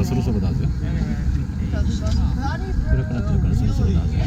そろそろだぜ。暗くなってるからそろそろだぜ。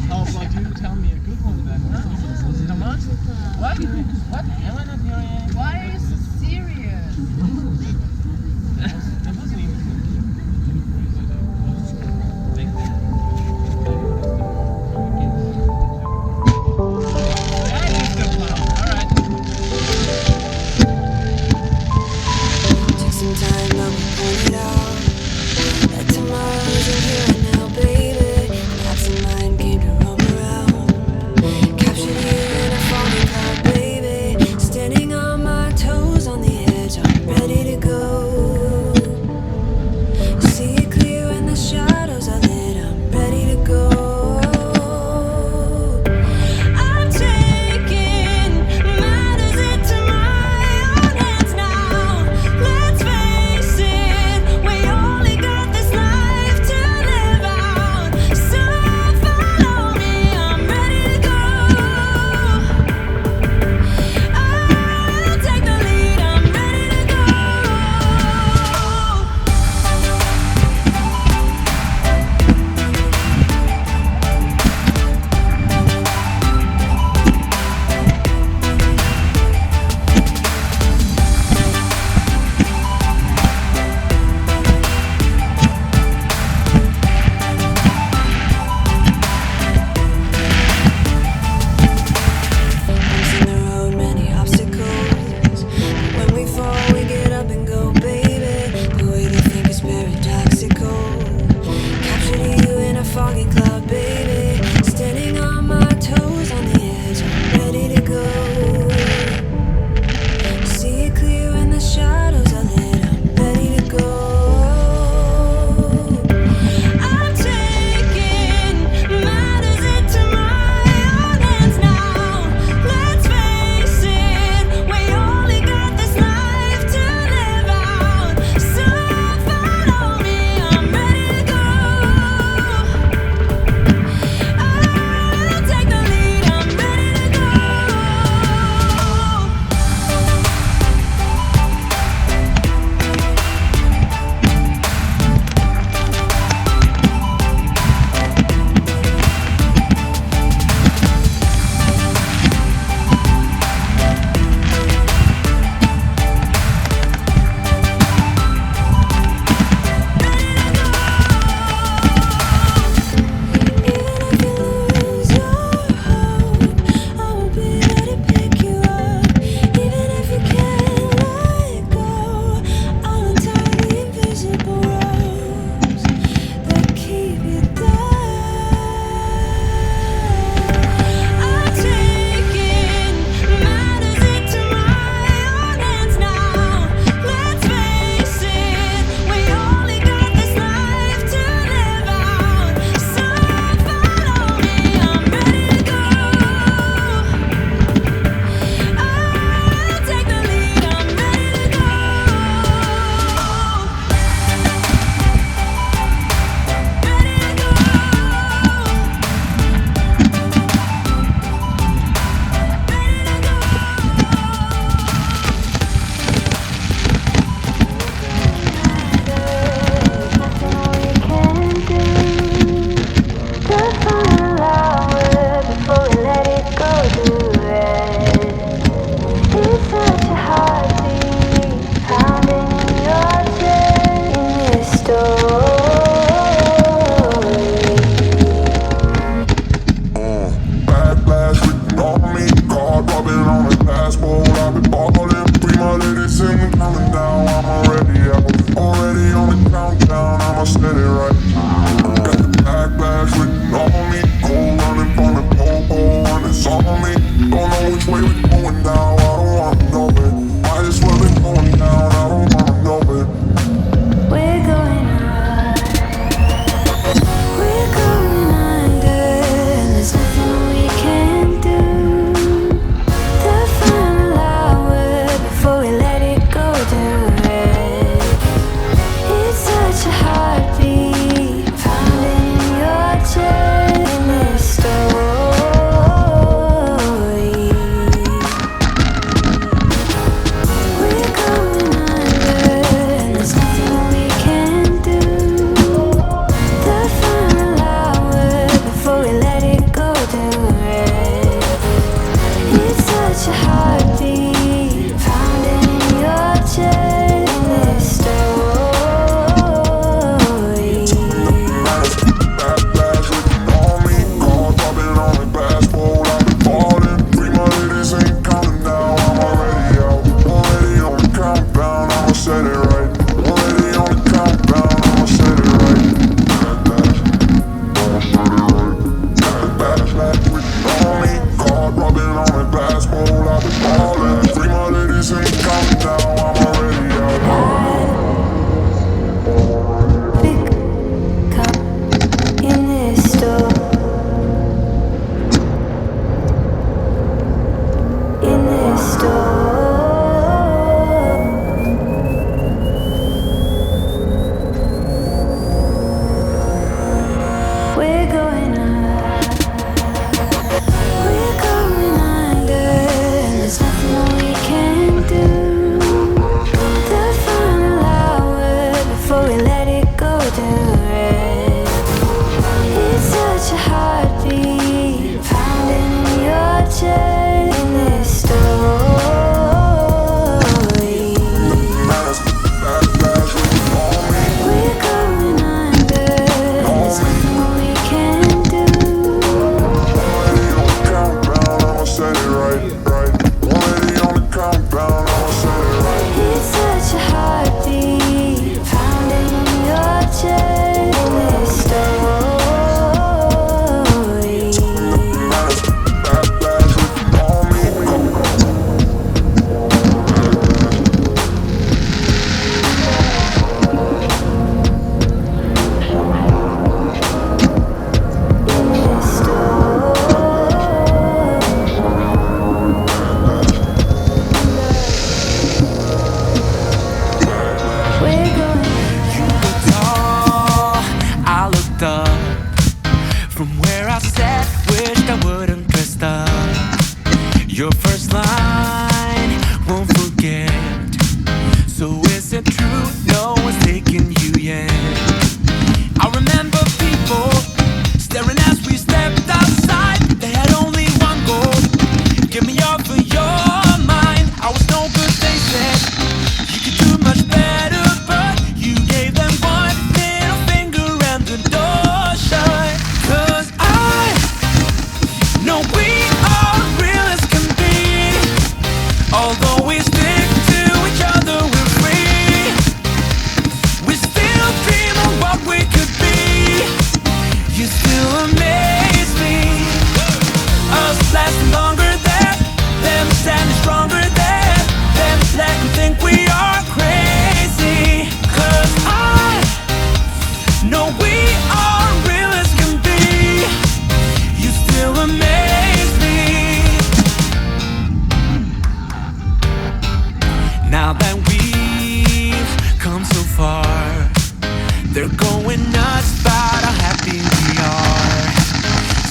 They're going nuts about how happy we are.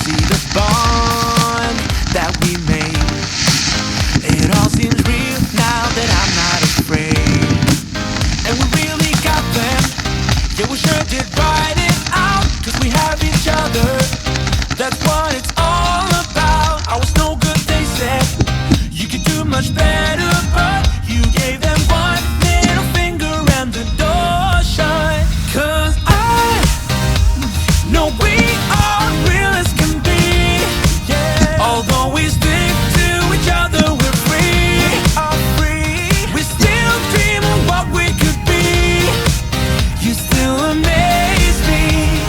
See the bond that we made. It all seems real now that I'm not afraid. And we really got them. Yeah, we sure did ride it out. Cause we have each other. That's what it's all about. I was no good, they said. You could do much better, but you gave them one little finger and the door shut. Cause I know we are real as can be. Yeah. Although we stick to each other, we're free. We are free. We still dream of what we could be. You still amaze me.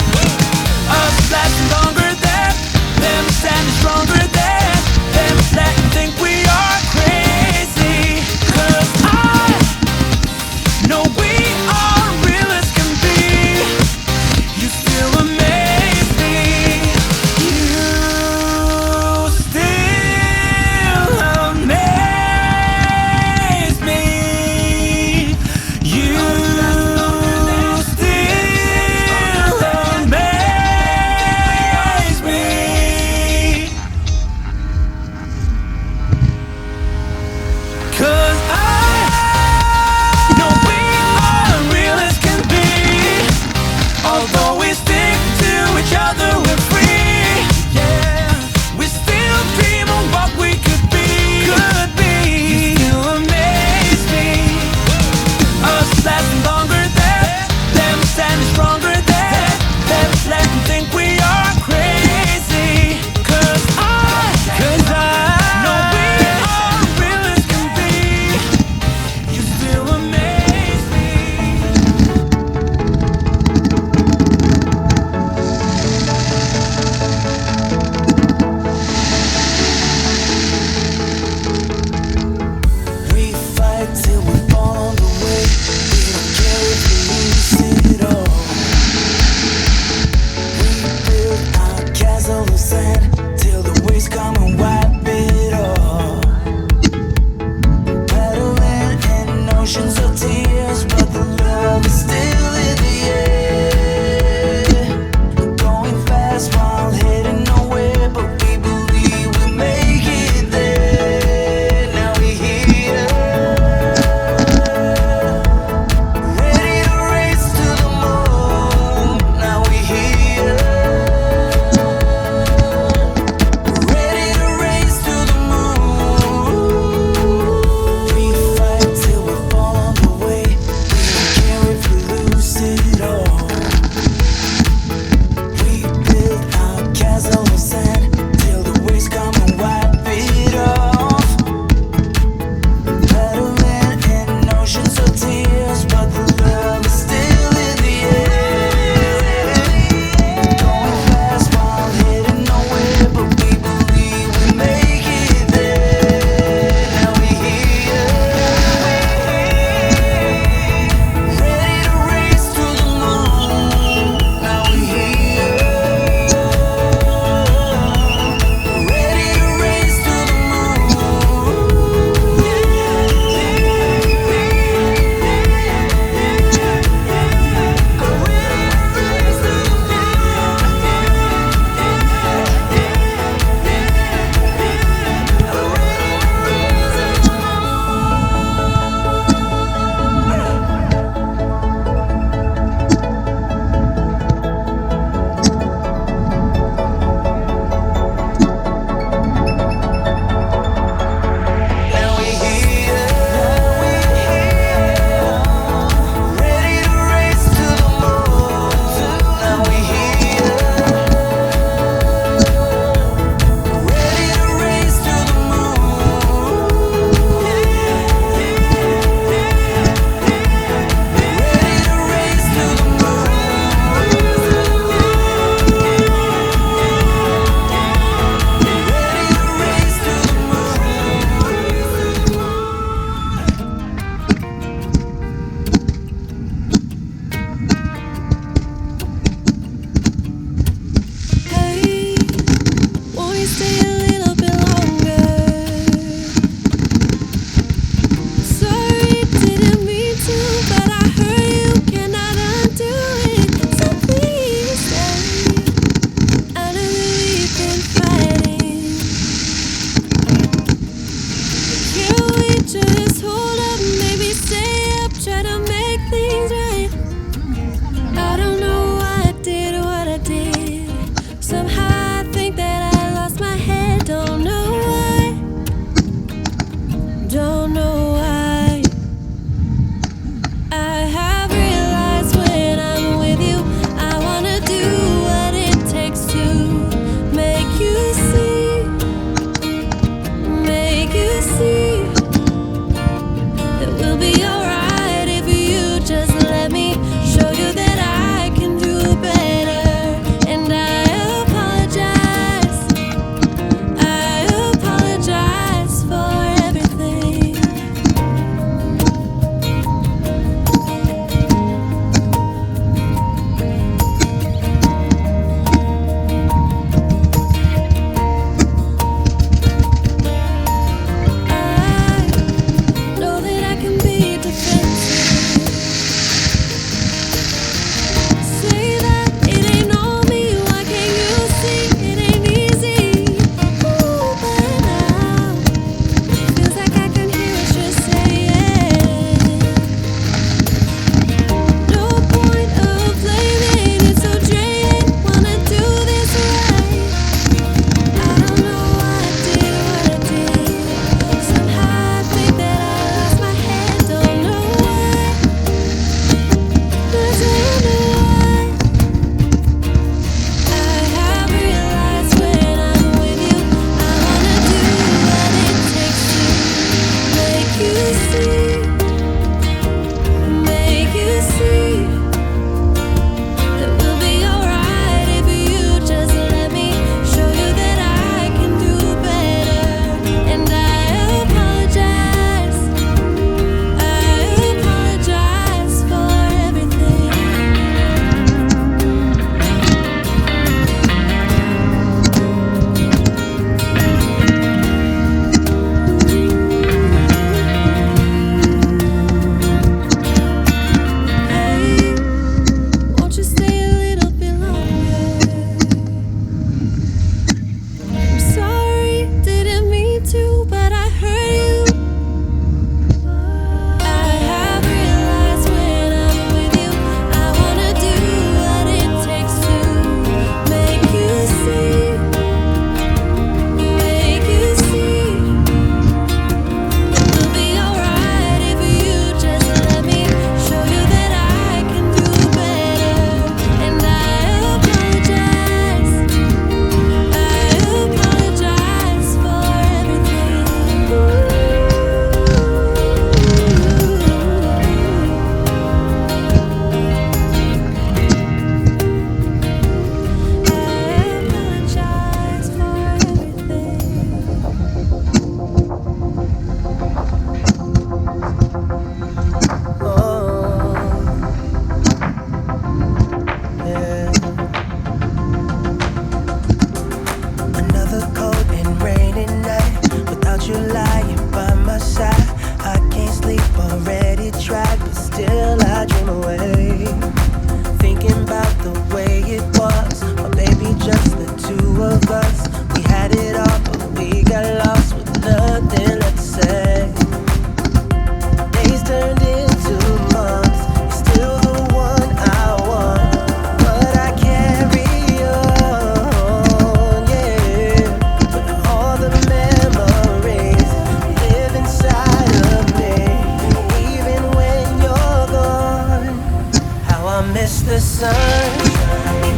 Us lasting longer than them, standing stronger than them, letting think we are crazy. Cause I know we are real as can be. You still amaze me. You still amaze me. You still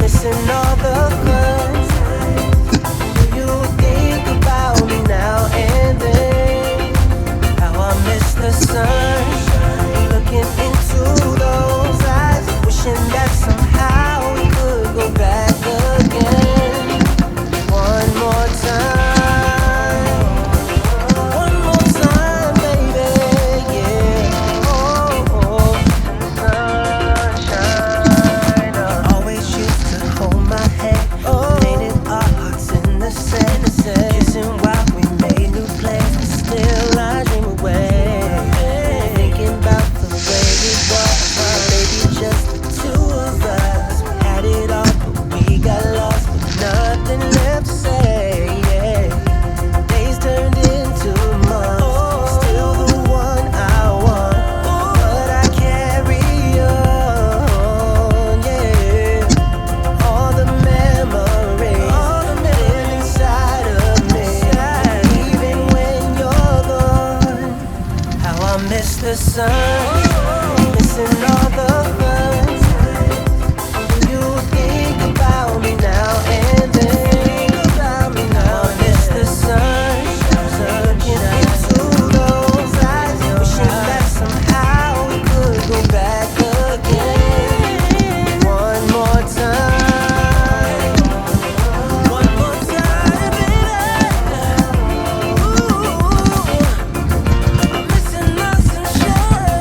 missing all the fun. Do you think about me now and then? How I miss the sun, looking into those eyes, wishing that somehow we could go back again. One more time, one more time, baby, yeah. Oh, sunshine. Always used to hold my hand, painted our hearts in the sand, kissing while we made new plans, but still I dream away, thinking about the way it was, maybe just the two of us. We had it all, but we got lost with nothing left to say. Yeah. Days turned into months, still the one I want, but I carry on. Yeah, all the memories live inside of me, even when you're gone. How I miss the sun, missing all the fun. Do you think about me now and then? How I miss the sun, looking into those eyes, wishing that somehow we could go back again. One more time, one more time, baby. Ooh, I'm missing my sunshine.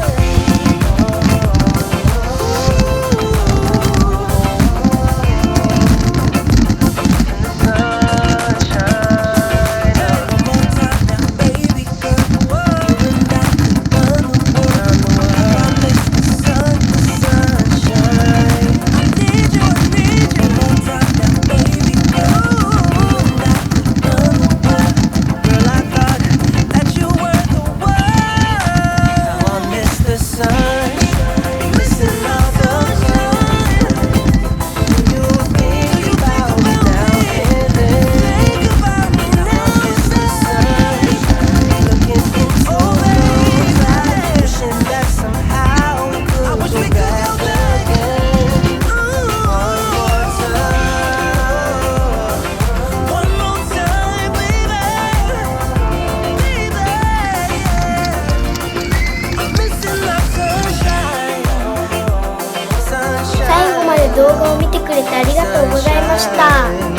最後まで動画を見てくれてありがとうございました。